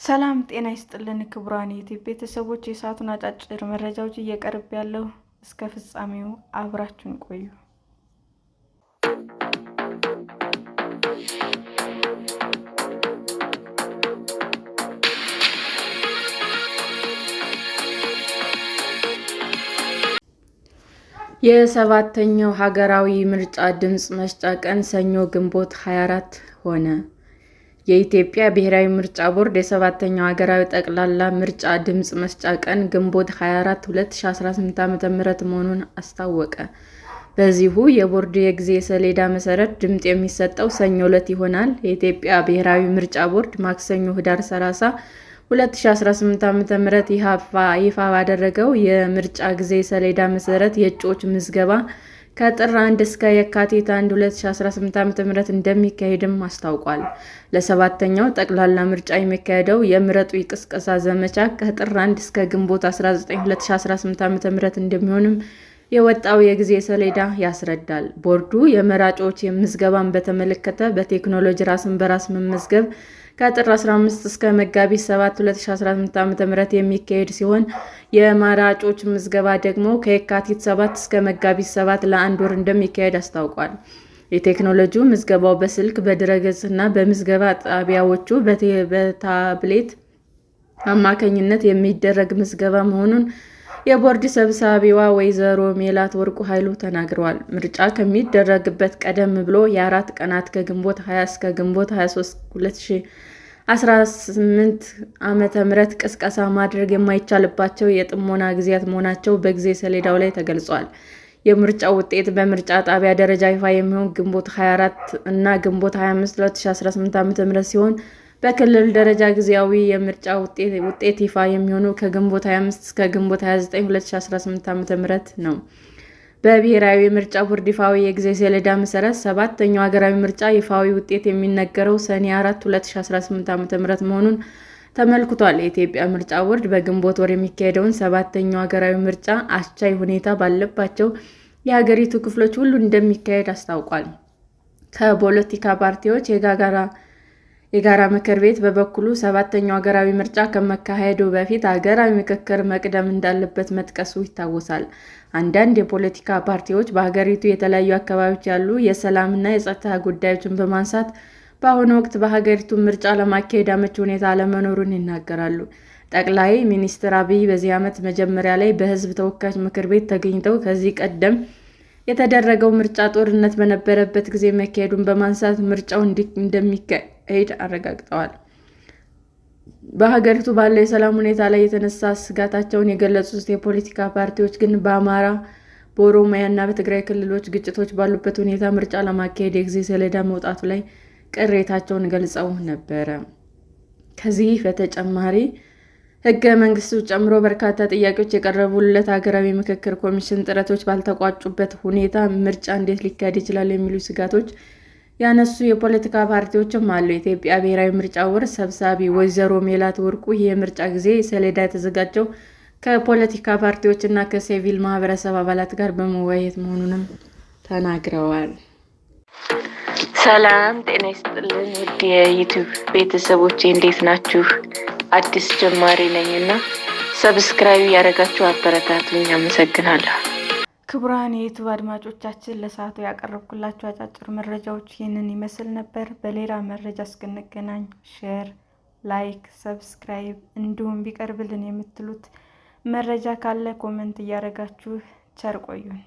ሰላም ጤና ይስጥልን ክቡራን የዩቲዩብ ቤተሰቦች፣ የሰዓቱን አጫጭር መረጃዎች እየቀርብ ያለው እስከ ፍጻሜው አብራችሁን ቆዩ። የሰባተኛው ሀገራዊ ምርጫ ድምፅ መስጫ ቀን ሰኞ ግንቦት 24 ሆነ። የኢትዮጵያ ብሔራዊ ምርጫ ቦርድ የሰባተኛው ሀገራዊ ጠቅላላ ምርጫ ድምፅ መስጫ ቀን ግንቦት 24 2018 ዓ.ም መሆኑን አስታወቀ። በዚሁ የቦርዱ የጊዜ ሰሌዳ መሰረት ድምፅ የሚሰጠው ሰኞ ዕለት ይሆናል። የኢትዮጵያ ብሔራዊ ምርጫ ቦርድ ማክሰኞ ህዳር 30 2018 ዓ.ም ይፋ ባደረገው የምርጫ ጊዜ ሰሌዳ መሰረት የእጩዎች ምዝገባ ከጥር 1 እስከ የካቲት 1 2018 ዓ.ም እንደሚካሄድም አስታውቋል። ለሰባተኛው ጠቅላላ ምርጫ የሚካሄደው የምረጡኝ ቅስቀሳ ዘመቻ ከጥር 1 እስከ ግንቦት 19 2018 ዓ.ም እንደሚሆንም የወጣው የጊዜ ሰሌዳ ያስረዳል። ቦርዱ የመራጮች ምዝገባን በተመለከተ በቴክኖሎጂ ራስን በራስ መመዝገብ ከጥር 15 እስከ መጋቢት 7 2018 ዓ.ም የሚካሄድ ሲሆን የመራጮች ምዝገባ ደግሞ ከየካቲት 7 እስከ መጋቢት 7 ለአንድ ወር እንደሚካሄድ አስታውቋል። የቴክኖሎጂ ምዝገባው በስልክ፣ በድረ-ገጽ እና በምዝገባ ጣቢያዎቹ በታብሌት አማካኝነት የሚደረግ ምዝገባ መሆኑን የቦርድ ሰብሳቢዋ ወይዘሮ ሜላት ወርቁ ኃይሉ ተናግረዋል። ምርጫ ከሚደረግበት ቀደም ብሎ የ4 ቀናት ከግንቦት 20 እስከ ግንቦት 23 2018 ዓ.ም ቅስቀሳ ማድረግ የማይቻልባቸው የጥሞና ጊዜያት መሆናቸው በጊዜ ሰሌዳው ላይ ተገልጿል። የምርጫው ውጤት በምርጫ ጣቢያ ደረጃ ይፋ የሚሆነው ግንቦት 24 እና ግንቦት 25 2018 ዓ.ም ሲሆን በክልል ደረጃ ጊዜያዊ የምርጫ ውጤት ይፋ የሚሆነው ከግንቦት 25 እስከ ግንቦት 29 2018 ዓ.ም ነው። በብሔራዊ ምርጫ ቦርድ ይፋዊ የጊዜ ሰሌዳ መሰረት ሰባተኛው ሀገራዊ ምርጫ ይፋዊ ውጤት የሚነገረው ሰኔ 4 2018 ዓ.ም መሆኑን ተመልክቷል። የኢትዮጵያ ምርጫ ቦርድ በግንቦት ወር የሚካሄደውን ሰባተኛው ሀገራዊ ምርጫ አስቻይ ሁኔታ ባለባቸው የሀገሪቱ ክፍሎች ሁሉ እንደሚካሄድ አስታውቋል። ከፖለቲካ ፓርቲዎች የጋራ ምክር ቤት በበኩሉ ሰባተኛው ሀገራዊ ምርጫ ከመካሄዱ በፊት ሀገራዊ ምክክር መቅደም እንዳለበት መጥቀሱ ይታወሳል። አንዳንድ የፖለቲካ ፓርቲዎች በሀገሪቱ የተለያዩ አካባቢዎች ያሉ የሰላምና የጸጥታ ጉዳዮችን በማንሳት በአሁኑ ወቅት በሀገሪቱ ምርጫ ለማካሄድ አመቺ ሁኔታ አለመኖሩን ይናገራሉ። ጠቅላይ ሚኒስትር አብይ በዚህ ዓመት መጀመሪያ ላይ በሕዝብ ተወካዮች ምክር ቤት ተገኝተው ከዚህ ቀደም የተደረገው ምርጫ ጦርነት በነበረበት ጊዜ መካሄዱን በማንሳት ምርጫው እንደሚካሄድ አረጋግጠዋል። በሀገሪቱ ባለው የሰላም ሁኔታ ላይ የተነሳ ስጋታቸውን የገለጹት የፖለቲካ ፓርቲዎች ግን በአማራ፣ በኦሮሚያ እና በትግራይ ክልሎች ግጭቶች ባሉበት ሁኔታ ምርጫ ለማካሄድ የጊዜ ሰሌዳ መውጣቱ ላይ ቅሬታቸውን ገልጸው ነበረ። ከዚህ በተጨማሪ ሕገ መንግስቱን ጨምሮ በርካታ ጥያቄዎች የቀረቡለት ሀገራዊ ምክክር ኮሚሽን ጥረቶች ባልተቋጩበት ሁኔታ ምርጫ እንዴት ሊካሄድ ይችላል የሚሉ ስጋቶች ያነሱ የፖለቲካ ፓርቲዎችም አሉ። የኢትዮጵያ ብሔራዊ ምርጫ ቦርድ ሰብሳቢ ወይዘሮ ሜላት ወርቁ ይህ የምርጫ ጊዜ ሰሌዳ የተዘጋጀው ከፖለቲካ ፓርቲዎች እና ከሲቪል ማህበረሰብ አባላት ጋር በመወያየት መሆኑንም ተናግረዋል። ሰላም ጤና ይስጥልን ውድ የዩቲዩብ ቤተሰቦቼ እንዴት ናችሁ? አዲስ ጀማሪ ነኝ እና ሰብስክራይብ ያደረጋችሁ አበረታቱኝ። አመሰግናለሁ። ክቡራን የዩቲዩብ አድማጮቻችን ለሰዓቱ ያቀረብኩላችሁ አጫጭር መረጃዎች ይህንን ይመስል ነበር። በሌላ መረጃ እስክንገናኝ ሼር፣ ላይክ፣ ሰብስክራይብ እንዲሁም ቢቀርብልን የምትሉት መረጃ ካለ ኮመንት እያደረጋችሁ ቸር ቆዩን።